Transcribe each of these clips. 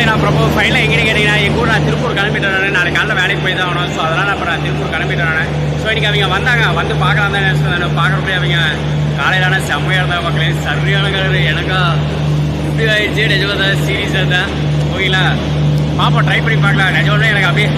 நான் அப்புறம் ஃபைனல் எங்கேன்னு கேட்டிங்கன்னா எங்கள் ஊர் நான் திருப்பூர் கிளம்பிட்டேன். நாளைக்கு காலையில் வேலைக்கு போய் தான் ஆகணும். ஸோ அதனால் அப்புறம் நான் திருப்பூர் கிளம்பிட்டேன். ஸோ இன்றைக்கி அவங்க வந்தாங்க, வந்து பார்க்கலாம் தான் நினச்சிருந்தேன். பார்க்குறப்பே அவங்க காலையிலான செம்மையாக இருந்தாங்க மக்களே. சரியான கலர் எனக்கா இப்படி ஆயிடுச்சு. நிஜமாக சீரியஸாக தான் ஓகேங்களா. பார்ப்போம், ட்ரை பண்ணி பார்க்கலாம். நிஜமே எனக்கு அப்படியே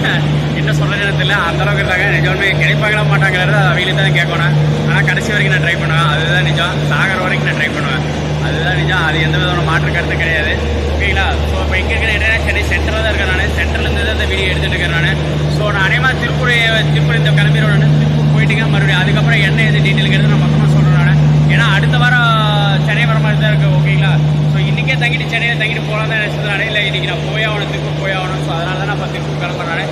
என்ன சொல்கிறதுன்னு தெரியல, அந்தளவுக்கு இருந்தாங்க. நிஜமே கிடைப்பாங்களா மாட்டாங்கிறது அவங்களே தான் கேட்கணும். ஆனால் கடைசி வரைக்கும் நான் ட்ரை பண்ணுவேன். அதுதான் நிஜம். சாகர வரைக்கும் நான் ட்ரை பண்ணுவேன். அதுதான் நிஜம். அது எந்த விதமான மாற்று கருத்து கிடையாது ஓகேங்களா. ஸோ இப்போ எங்கே இருக்கிற என்னென்னா சென்னை சென்டரில் தான் இருக்கேன். நான் சென்டர்லேருந்து தான் இந்த வீடியோ எடுத்துகிட்டு இருக்கேன் நான். ஸோ நான் அநேகமாக திருப்பூர் இந்த கிளம்பிடுவேன். நான் திருப்பூர் போயிட்டுங்க மறுபடியும் அதுக்கப்புறம் என்ன எது டீட்டெயிலுங்கிறது நான் மொத்தமாக சொல்கிறேன் நான். ஏன்னா அடுத்த வாரம் சென்னை வர மாதிரி தான் இருக்குது ஓகேங்களா. ஸோ இன்றைக்கே தங்கிட்டு சென்னையில் தங்கிட்டு போகலாம் தான் நினச்சது. இல்லை இன்றைக்கி நான் போயாகணும், திருப்பூர் போயாகணும். ஸோ அதனால தான் நான் இப்போ திருப்பூர் கிளம்புறேன்.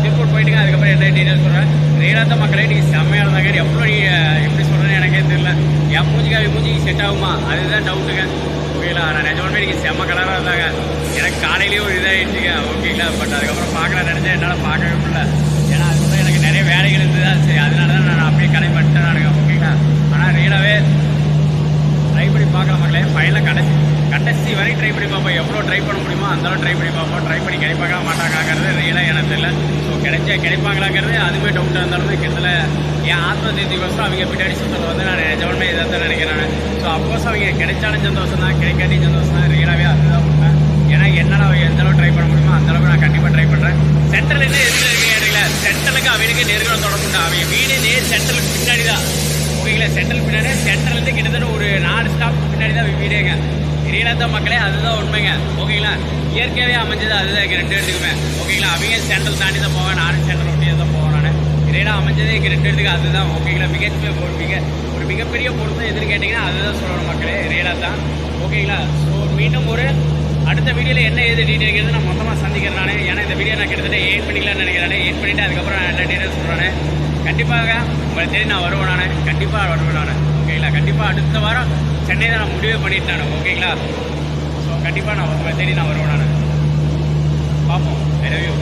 திருப்பூர் போயிட்டுங்க அதுக்கப்புறம் என்ன டீட்டெயில் சொல்கிறேன். ரேடாத்த மக்களே இன்றைக்கி செம்மையாக இருந்தாங்க. எவ்வளோ எப்படி சொல்கிறேன்னு எனக்கே தெரியல. என் மூஞ்சிக்கு செட் ஆகுமா அதுதான் டவுட்டுங்க ஓகேங்களா. நான் நிஜமாலுமே இன்றைக்கி செம்ம கலராக இருந்தாங்க. எனக்கு காலையிலேயே ஒரு இதாகிடுச்சுங்க ஓகேங்களா. பட் அதுக்கப்புறம் பார்க்கலாம் நினச்சேன், என்னால் பார்க்கவே முடியல. ஏன்னா அதுக்குள்ள எனக்கு நிறைய வேலைகள் இருந்துதான். சரி அதனால தான் நான் அப்படியே கடைப்பட்டேன் நானுங்க ஓகேங்களா. ஆனால் ரீலாகவே ட்ரை பண்ணி பார்க்கலாம் மக்களே. ஃபைனலாக கடைசி வரை ட்ரை பண்ணி பார்ப்போம். எவ்வளோ ட்ரை பண்ண முடியுமோ அந்தளவு ட்ரை பண்ணி பார்ப்போம். ட்ரை பண்ணி கிடைப்பாங்களா மாட்டாங்கிறது ரீலாக எனக்கு தெரியல. ஸோ கிடைப்பாங்களாங்கிறது அதுவே டவுட்டாக இருந்தாலுமே கிட்டத்தட்ட என் ஆத்ம திருப்திக்கோசரம் அவங்க பின்னாடி சுற்றுறது வந்து நான் நிஜமே இதை தான் நினைக்கிறேன். ஸோ அப்போஸ் அவங்க கிடைச்சாலும் சந்தோஷம் தான், கிடைக்காட்டியும் சந்தோஷம் தான். ரீலாகவே அதுதான் உண்மை. ஏன்னா என்னால் அவங்க எந்தளவு ட்ரை பண்ண முடியுமோ அந்தளவுக்கு நான் கண்டிப்பாக ட்ரை பண்ணுறேன். சென்ட்ரல் என்ன எதுக்கு இருக்கீங்க சென்ட்ரலுக்கு அவனுக்கு நெருக்கம் தொடர்புண்டா. அவங்க வீடு சென்ட்ரலுக்கு பின்னாடி தான் ஓகேங்களா. சென்ட்ரல் பின்னாடி சென்ட்ரலேருந்து கிட்டத்தட்ட ஒரு 4 ஸ்டாப் பின்னாடி தான் வீடேங்க. ரீலாத்த மக்களே அதுதான் உண்மைங்க ஓகேங்களா. இயற்கையாகவே அமைஞ்சது அதுதான் எங்கள் 2 இடத்துக்குமே ஓகேங்களா. அவங்க சென்ட்ரல் தாண்டி தான் போவேன், நானும் சென்ட்ரல் ஒட்டியே தான் போவேன் நான். ரீலாக அமைஞ்சது எங்கள் 2 இடத்துக்கு அதுதான் ஓகேங்களா. ஒரு மிகப்பெரிய பொருத்தம் எதுன்னு கேட்டிங்கன்னா அதுதான் சொல்லணும் மக்களே, ரீலாக தான் ஓகேங்களா. ஸோ மீண்டும் ஒரு அடுத்த வீடியோவில் என்ன ஏது டீட்டெயில்ங்கிறது நான் மொத்தமாக சந்திக்கிறேன் நான். ஏன்னா இந்த வீடியோ நான் கிட்டத்தட்ட 8 பண்ணிக்கலாம்னு நினைக்கிறேன். 8 பண்ணிவிட்டு அதுக்கப்புறம் நான் என்ன டீட்டெயில் சொல்கிறேன். கண்டிப்பாக உங்களுக்கு தெரியும் நான் வருவேன். நான் கண்டிப்பாக வருவேன் நான் ஓகேங்களா. கண்டிப்பாக அடுத்த வாரம் சென்னை தான் நான் முடிவே பண்ணிட்டு நான் ஓகேங்களா. ஸோ கண்டிப்பாக நான் உங்களுக்கு தெரியும் நான் வருவேன் நான். பார்ப்போம். I love you.